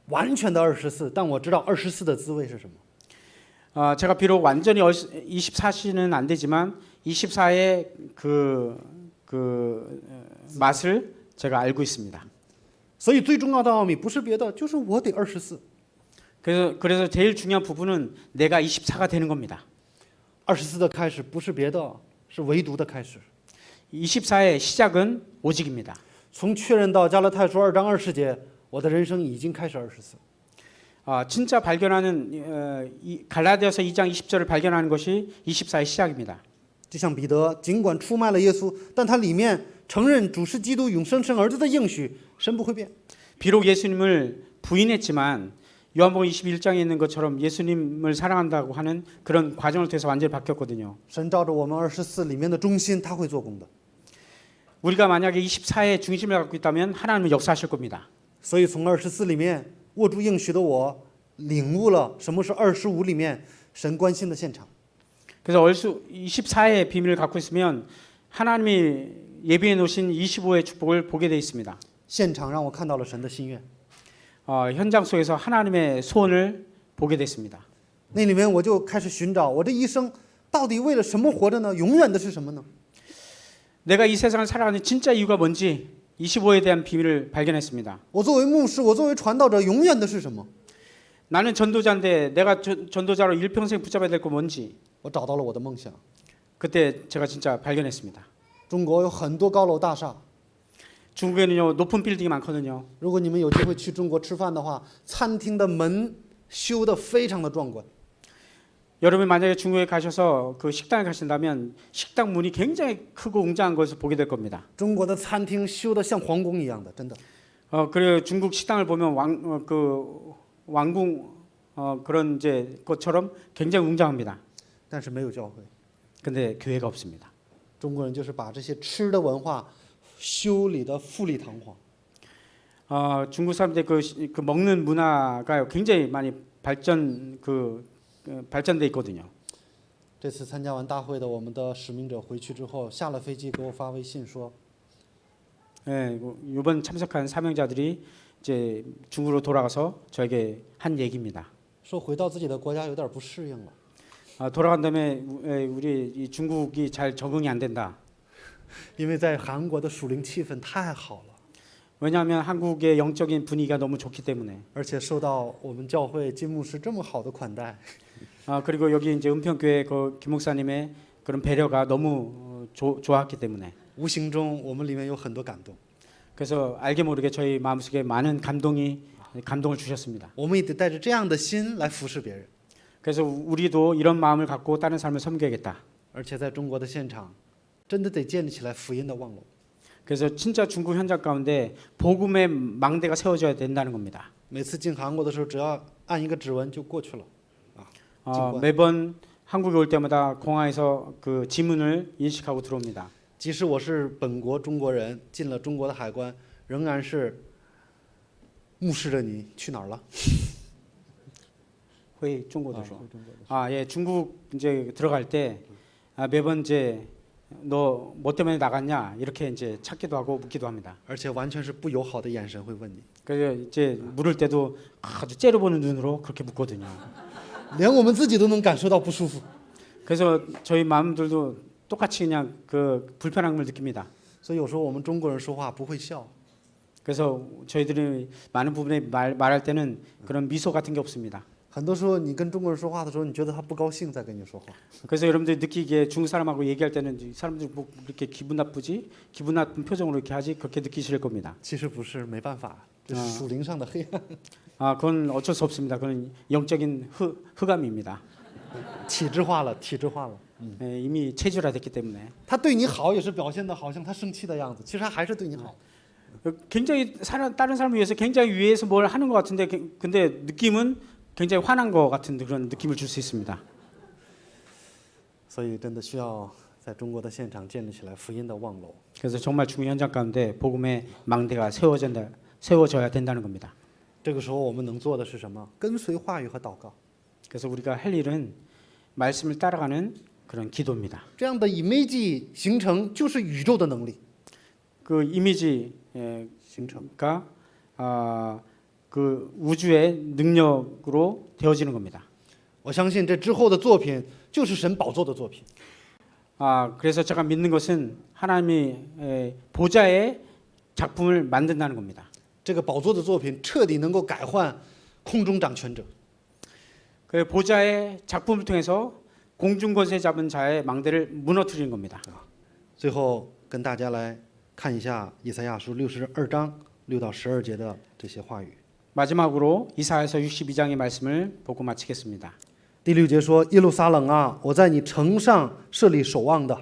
完全的24，但我知道24的滋味是什么。 제가 비록 완전히 24시는 안 되지만 24의 그 맛을 제가 알고 있습니다. 所以最重要的奥秘不是别的，就是我得24。 그래서 제일 중요한 부분은 내가 24가 되는 겁니다. 24的开始不是别的，是唯独的开始。 24의 시작은 오직입니다. 从确认到加拉太书2章20节，我的人生已经开始24。 진짜 발견하는 갈라디아서 2장 20절을 발견하는 것이 24의 시작입니다. 就像彼得，尽管出卖了耶稣，但他里面承认主是基督永生神儿子的应许，神不会变。 비록 예수님을 부인했지만 요한복음 21장에 있는 것처럼 예수님을 사랑한다고 하는 그런 과정을 통해서 완전히 바뀌었거든요. 神照着我们24里面的中心，他会做工的。 우리가 만약에 24의 중심을 갖고 있다면 하나님은 역사하실 겁니다. 所以从24里面握住应许的我，领悟了什么是25里面神关心的现场。 그래서 24의 비밀을 갖고 있으면 하나님이 예비해 놓으신 25의 축복을 보게 돼 있습니다. 现场让我看到了神的心愿。 현장 속에서 하나님의 소원을 보게 됐습니다. 那里面我就开始寻找，我这一生到底为了什么活着呢？永远的是什么呢？ 내가 이 세상을 살아가는 진짜 이유가 뭔지 25에 대한 비밀을 발견했습니다. 我作为牧师，我作为传道者，永远的是什么？ 나는 전도자인데 내가 전도자로 일평생 붙잡아야 될 거 뭔지 我找到了我的梦想。 그때 제가 진짜 발견했습니다. 中国有很多高楼大厦， 중국에는요 높은 빌딩이 많거든요. 如果你们有机会去中国吃饭的话，餐厅的门修得非常的壮观。 여러분 만약에 중국에 가셔서 그 식당에 가신다면 식당 문이 굉장히 크고 웅장한 것을 보게 될 겁니다. 中国的餐厅修得像皇宫一样的，真的。 그리고 중국 식당을 보면 왕궁 그런 이제 것처럼 굉장히 웅장합니다. 但是没有教会， 근데 교회가 없습니다. 中国人就是把这些吃的文化修理得富丽堂皇。 중국 사람들 그 먹는 문화가 굉장히 많이 발전돼 있거든요. 这次参加完大会的我们的使命者回去之后，下了飞机给我发微信说， 예, 이번 참석한 사명자들이 이제 중국으로 돌아가서 저에게 한 얘기입니다. 说回到自己的国家有点不适应了， 돌아간 다음에 우리 이 중국이 잘 적응이 안 된다. 因为在韩国的属灵气氛太好了， 왜냐하면 한국의 영적인 분위기가 너무 좋기 때문에. 而且受到我们教会金牧师这么好的款待， 그리고 여기 이제 은평교회 그 김 목사님의 그런 배려가 너무 좋았기 때문에. 无形中我们里面有很多感动。 그래서 알게 모르게 저희 마음속에 많은 감동을 주셨습니다. 我们也得带着这样的心来服侍别人。 그래서 우리도 이런 마음을 갖고 다른 삶을 섬겨야겠다. 而且在中国的现场，真的得建立起来福音的望楼。 그래서 진짜 중국 현장 가운데 복음의 망대가 세워져야 된다는 겁니다. 每次进韩国的时候，只要按一个指纹就过去了。 매번 한국에 올 때마다 공항에서 그 지문을 인식하고 들어옵니다. 即使我是本国中国人，进了中国的海关，仍然是目视着你去哪儿了。 회의 중국어죠. 아, 예, 중국 이제 들어갈 때 매번 이제 너 뭐 때문에 나갔냐 이렇게 이제 찾기도 하고 묻기도 합니다. 而且完全是不友好的眼神会问你， 그래서 이제 물을 때도 아주 째려보는 눈으로 그렇게 묻거든요. 连我们自己都能感受到不舒服。 그래서 저희 마음들도 똑같이 그냥 그 불편함을 느낍니다. 所以有时候我们中国人说话不会笑， 그래서 저희들이 많은 부분에 말할 때는 그런 미소 같은 게 없습니다. 很多时候你跟中国人说话的时候，你觉得他不高兴在跟你说话。 그래서 여러분들이 느끼기에 중국 사람하고 얘기할 때는 이 사람들이 뭐 이렇게 기분 나쁘지? 기분 나쁜 표정으로 이렇게 하지? 그렇게 느끼실 겁니다. 其实不是，没办法，这是属灵上的黑暗。 아, 그건 어쩔 수 없습니다. 그건 영적인 흑암입니다. 体制化了，体制化了。 예, 이미 체질화됐기 때문에 他对你好也是表现的好像他生气的样子，其实他还是对你好。 굉장히 다른 사람을 위해서 굉장히 위해서 뭘 하는 것 같은데 근데 느낌은 굉장히 화난 것 같은 그런 느낌을 줄 수 있습니다. 所以真的需要在中国的现场建立起来福音的望楼。 그래서 정말 중국 현장 가운데 복음의 망대가 세워져야 된다는 겁니다. 这个时候我们能做的是什么？跟随话语和祷告。 그래서 우리가 할 일은 말씀을 따라가는 그런 기도입니다. 这样的 image 形成就是宇宙的能力。 그 이미지가 形成。 그 우주의 능력으로 되어지는 겁니다. 我相信这之后的作品就是神宝座的作品。 그래서 제가 믿는 것은 하나님이 보좌의 작품을 만든다는 겁니다. 这个宝座的作品彻底能够改换空中掌权者。 그 보좌의 작품을 통해서 공중 권세 잡은 자의 망대를 무너뜨리는 겁니다. 最后跟大家来看一下以赛亚书62章6到12节的这些话语。 마지막으로 이사야서 62장의 말씀을 보고 마치겠습니다. 第6节说：“耶路撒冷啊，我在你城上设立守望的，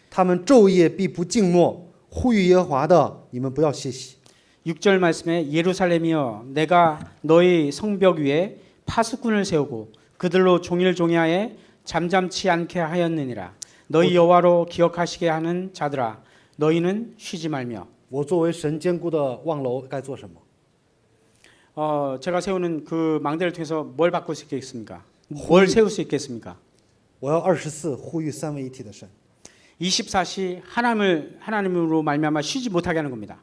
他们昼夜必不静默，呼吁耶和华的，你们不要歇息。” 6절 말씀에 예루살렘이여 내가 너희 성벽 위에 파수꾼을 세우고 그들로 종일 종야에 잠잠치 않게 하였느니라. 너희 여호와로 기억하시게 하는 자들아 너희는 쉬지 말며. 我作为神坚固的望楼该做什么？ 제가 세우는 그 망대를 통해서 뭘 바꿀 수 있겠습니까? 뭘 세울 수 있겠습니까? 我要24呼吁三位一体的神。 24시 하나님으로 말미암아 쉬지 못하게 하는 겁니다.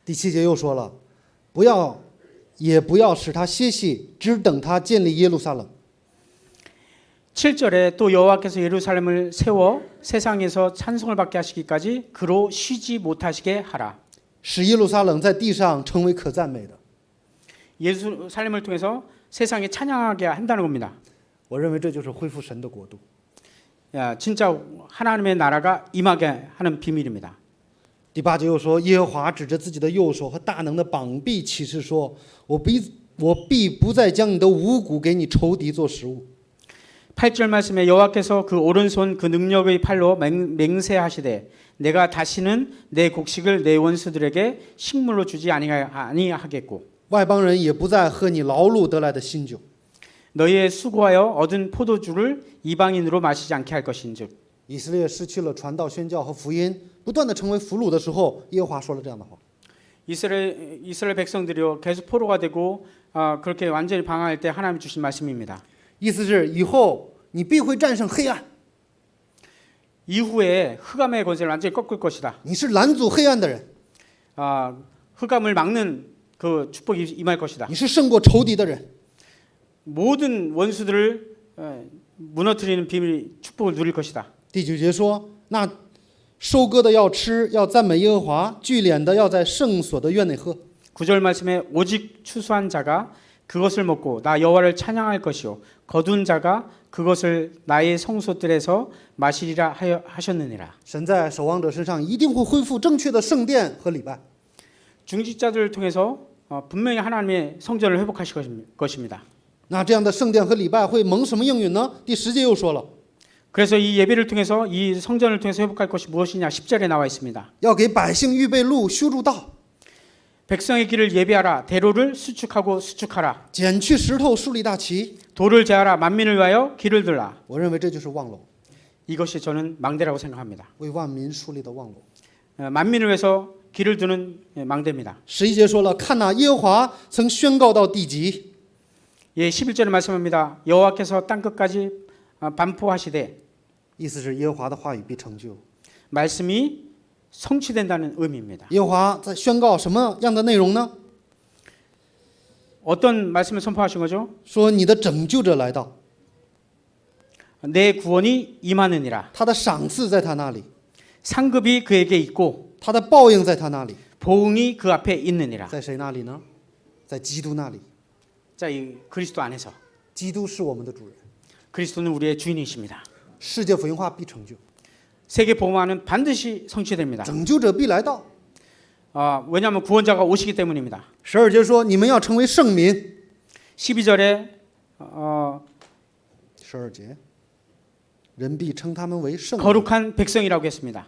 第7节又说了，也不要使他歇息，只等他建立耶路撒冷。 7절에 또 여호와께서 예루살렘을 세워 세상에서 찬송을 받게 하시기까지 그로 쉬지 못하시게 하라. 使耶路撒冷在地上成为可赞美的。 예루살렘을 통해서 세상에 찬양하게 한다는 겁니다. 我认为这就是恢复神的国度。 진짜 하나님의 나라가 임하게 하는 비밀입니다. 第8节又说，耶和华指着自己的右手和大能的膀臂起誓说：“我必不再将你的五谷给你仇敌做食物。” 8절 말씀에 여호와께서 그 오른손 그 능력의 팔로 맹세하시되 내가 다시는 내 곡식을 내 원수들에게 식물로 주지 아니하겠고 外邦人也不再喝你劳碌得来的新酒。 너희의 수고하여 얻은 포도주를 이방인으로 마시지 않게 할 것인즉 以色列失去了传道宣教和福音，不断的成为俘虏的时候，耶和华说了这样的话。 이스라엘 백성들이요 계속 포로가 되고 그렇게 완전히 방황할 때 하나님 주신 말씀입니다. 意思是以后你必会战胜黑暗， 이후에 흑암의 권세를 완전히 꺾을 것이다. 你是拦阻黑暗的人， 흑암을 막는 그 축복이 임할 것이다. 你是胜过仇敌的人。 모든 원수들을 무너뜨리는 비밀 축복을 누릴 것이다. 第9节说：“那收割的要吃，要赞美耶和华；聚敛的要在圣所的院内喝。” 9절 말씀에 오직 추수한 자가 그것을 먹고 나 여호와를 찬양할 것이요 거둔 자가 그것을 나의 성소들에서 마시리라 하셨느니라. 神在守望者身上一定会恢复正确的圣殿和礼拜。 중직자들을 통해서 분명히 하나님의 성전을 회복하실 것입니다. 那这样的圣殿和礼拜会蒙什么应允呢？第10节又说了， 그래서 이 예배를 통해서 이 성전을 통해서 회복할 것이 무엇이냐 10절에 나와 있습니다. 要给百姓预备路，修筑道。 백성의 길을 예비하라. 대로를 수축하고 수축하라. 剪去石头，树立大旗。 도를 제하라. 만민을 위하여 길을 들라. 我认为这就是望楼， 이것이 저는 망대라고 생각합니다. 为万民树立的望楼。 만민을 위해서 길을 두는 망대입니다. 11节说了，看哪，耶和华曾宣告到地极。 예, 11절에 말씀합니다. 여호와께서 땅 끝까지 반포하시되 意思是耶和华的话语必成就。 말씀이 성취된다는 의미입니다. 耶和华在宣告什么样的内容呢？ 어떤 말씀을 선포하신 거죠? 说你的拯救者来到， 내 구원이 임하느니라. 他的赏赐在他那里， 상급이 그에게 있고 他的报应在他那里， 보응이 그 앞에 있느니라. 在谁那里呢？在基督那里。 자, 이 그리스도 안에서 基督是我们的主人， 그리스도는 우리의 주인이십니다. 世界福音化必成就， 세계 복음화는 반드시 성취됩니다. 拯救者必来到。 왜냐하면 구원자가 오시기 때문입니다. 12节说你们要成为圣民。 12절에 12节，人必称他们为圣民。 거룩한 백성이라고 했습니다.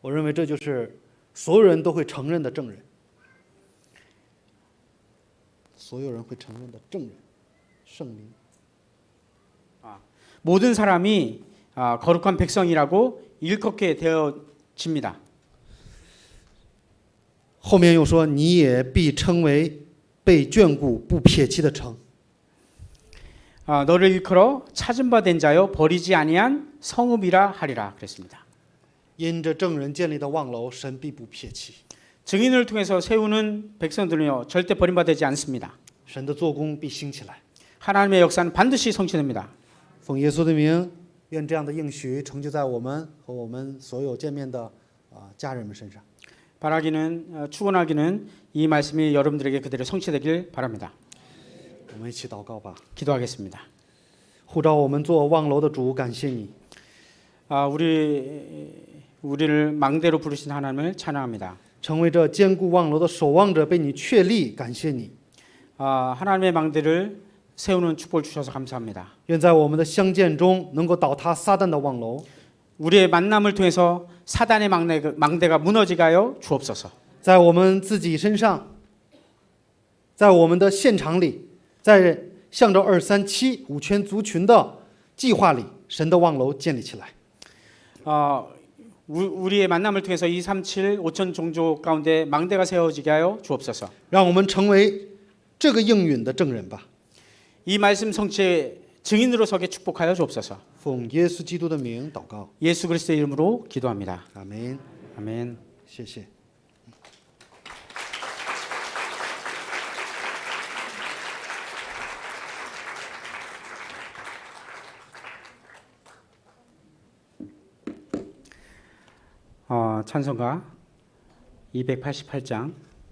我认为这就是所有人都会承认的证人，所有人会承认的证人，圣民。 모든 사람이 거룩한 백성이라고 일컫게 되어집니다. 后面又说你也必称为被眷顾不撇弃的城。 너를 일컬어 찾은 바 된 자여 버리지 아니한 성읍이라 하리라 그랬습니다. 因这证人建立的望楼，神必不撇弃。 증인을 통해서 세우는 백성들은요 절대 버림받지 않습니다. 神的做工必兴起来。 하나님의 역사는 반드시 성취됩니다. 奉耶稣的名，愿这样的应许成就在我们和我们所有见面的家人们身上。 바라기는 축원하기는 이 말씀이 여러분들에게 그대로 성취되길 바랍니다. 我们一起祷告吧。 기도하겠습니다. 呼召我们做望楼的主，感谢你。 우리를 망대로 부르신 하나님을 찬양합니다. 成为这坚固望楼的守望者，被你确立，感谢你。 하나님의 망대를 세우는 축복을 주셔서 감사합니다. 愿在我们的相见中，能够倒塌撒旦的望楼。 우리의 만남을 통해서 사단의 망대가 무너지게 하여 주옵소서. 在我们自己身上，在我们的现场里，在向着237五圈族群的计划里，神的望楼建立起来。 우리의 만남을 통해서 237 5천 종족 가운데 망대가 세워지게 하여 주옵소서. 让我们成为这个应允的证人吧。 이 말씀 성취의 증인으로 서게 축복하여 주옵소서. 奉耶稣基督的名祷告， 예수 그리스도의 이름으로 기도합니다. 阿门。 아멘. 谢谢。찬송가 288장